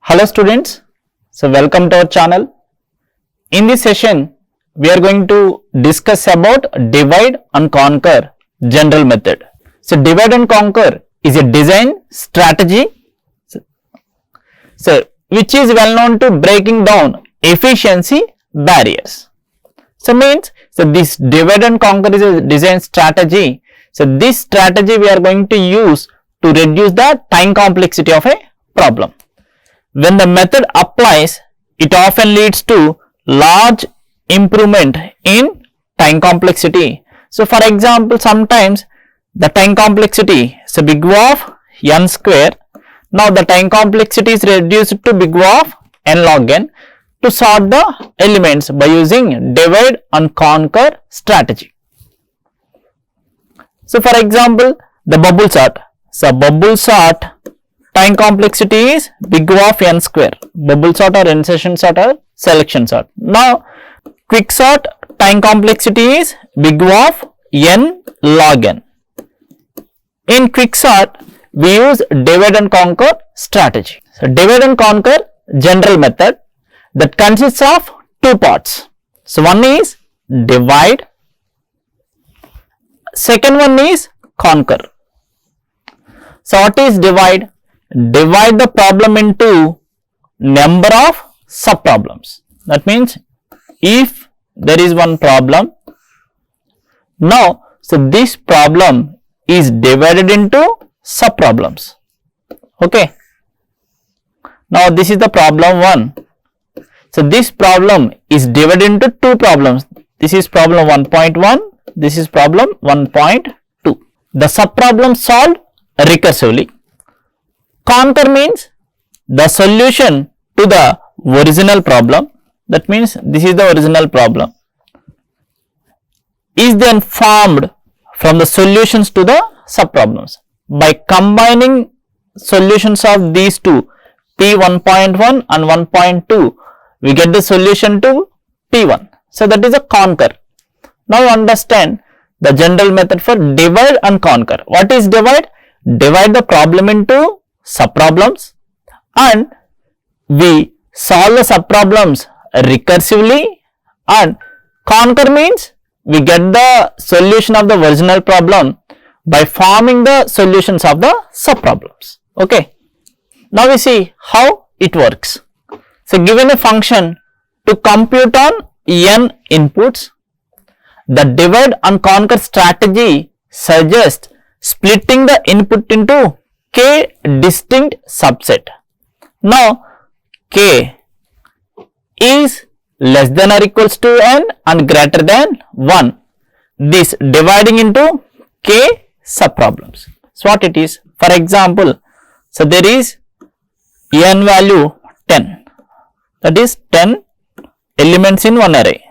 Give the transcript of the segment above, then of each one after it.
Hello students, so welcome to our channel. In this session, we are going to discuss about divide and conquer general method. So divide and conquer is a design strategy which is well known to breaking down efficiency barriers. So this divide and conquer is a design strategy. So this strategy we are going to use to reduce the time complexity of a problem. When the method applies, it often leads to large improvement in time complexity. So for example, sometimes the time complexity is big O of n square. Now the time complexity is reduced to big O of n log n to sort the elements by using divide and conquer strategy. So for example, the bubble sort. So bubble sort time complexity is big O of n square. Bubble sort or insertion sort or selection sort. Now quick sort time complexity is big O of n log n. In quick sort we use divide and conquer strategy. So divide and conquer general method that consists of two parts. So one is divide, second one is conquer. So what is divide? Divide the problem into number of subproblems. That means if there is one problem, now so this problem is divided into subproblems. Okay. Now this is the problem 1. So this problem is divided into two problems. This is problem 1.1. This is problem 1.2. The subproblem solved recursively. Conquer means the solution to the original problem. That means this is the original problem is then formed from the solutions to the subproblems. By combining solutions of these two, P1.1 and 1.2, we get the solution to P1. So that is a conquer. Now understand the general method for divide and conquer. What is divide? Divide the problem into subproblems and we solve the subproblems recursively, and conquer means we get the solution of the original problem by forming the solutions of the subproblems. Okay. Now we see how it works. So given a function to compute on n inputs, the divide and conquer strategy suggests splitting the input into k distinct subset. Now k is less than or equals to n and greater than 1. This dividing into k subproblems. So what it is? For example, so there is n value 10. That is 10 elements in one array.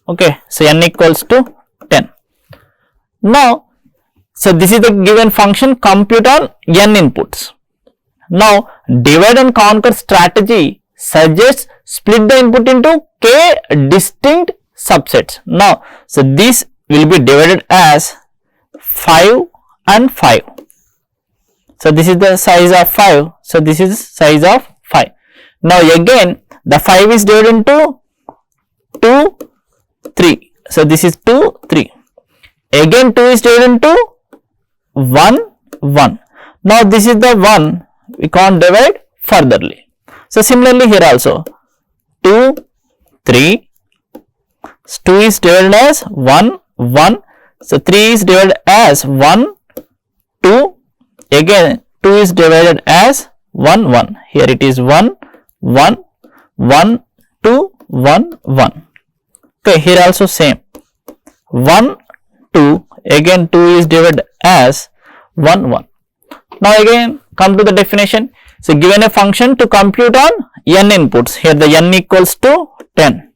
Okay, so n equals to 10. Now, so this is the given function compute on n inputs. Now, divide and conquer strategy suggests split the input into k distinct subsets. Now, so this will be divided as 5 and 5. So this is the size of 5. So this is size of 5. Now again the 5 is divided into 2, 3. So this is 2, 3. Again 2 is divided into 1, 1. Now this is the 1. We can't divide furtherly. So similarly here also 2, 3. 2 is divided as 1, 1. So 3 is divided as 1, 2. Again 2 is divided as 1, 1. Here it is 1, 1, 1, 2, 1, 1. Okay, here also same. 1, 2. Again 2 is divided as 1, 1. Now again come to the definition. So given a function to compute on n inputs. Here the n equals to 10.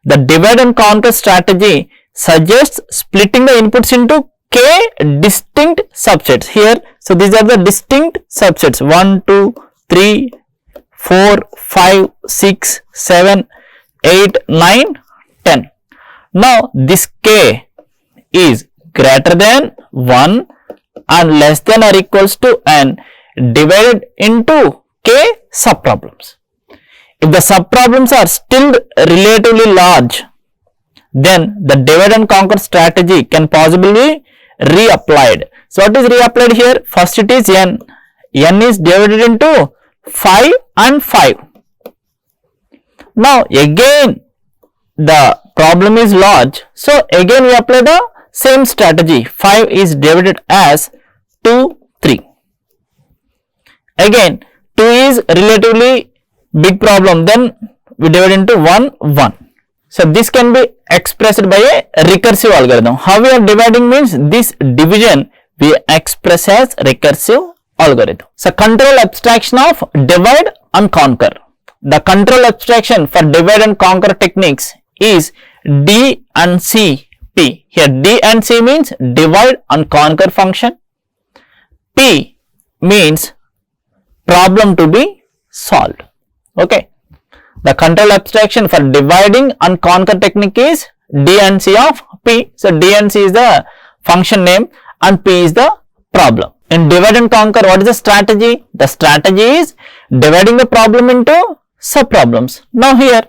The divide and conquer strategy suggests splitting the inputs into k distinct subsets. Here, so these are the distinct subsets 1, 2, 3, 4, 5, 6, 7, 8, 9, 10. Now this k is greater than 1 and less than or equals to n divided into k subproblems. If the subproblems are still relatively large, then the divide and conquer strategy can possibly be reapplied. So what is reapplied here? First it is n. N is divided into 5 and 5. Now again the problem is large, so again we apply the same strategy. 5 is divided as 2, 3. Again 2 is relatively big problem, then we divide into 1, 1. So this can be expressed by a recursive algorithm. How we are dividing means this division we express as recursive algorithm. So control abstraction of divide and conquer. The control abstraction for divide and conquer techniques is D and C P. Here D and C means divide and conquer function. P means problem to be solved. Okay. The control abstraction for dividing and conquer technique is D and C of P. So D and C is the function name and P is the problem. In divide and conquer, what is the strategy? The strategy is dividing the problem into subproblems. Now here,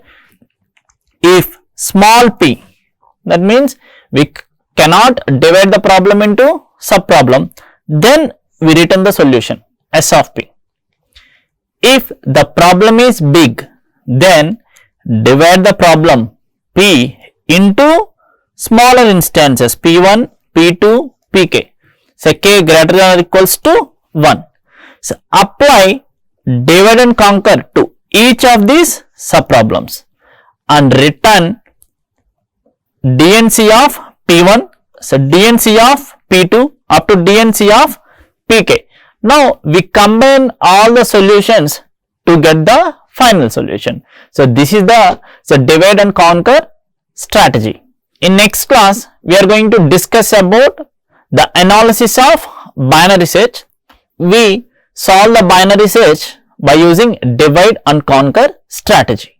if small p, that means we cannot divide the problem into subproblem, then we return the solution S of p. If the problem is big, then divide the problem p into smaller instances p1, p2, pk. So k greater than or equals to 1. So apply divide and conquer to each of these subproblems and return DNC of P1, so DNC of P2 up to DNC of Pk. Now we combine all the solutions to get the final solution. So this is the divide and conquer strategy. In next class, we are going to discuss about the analysis of binary search. We solve the binary search by using divide and conquer strategy.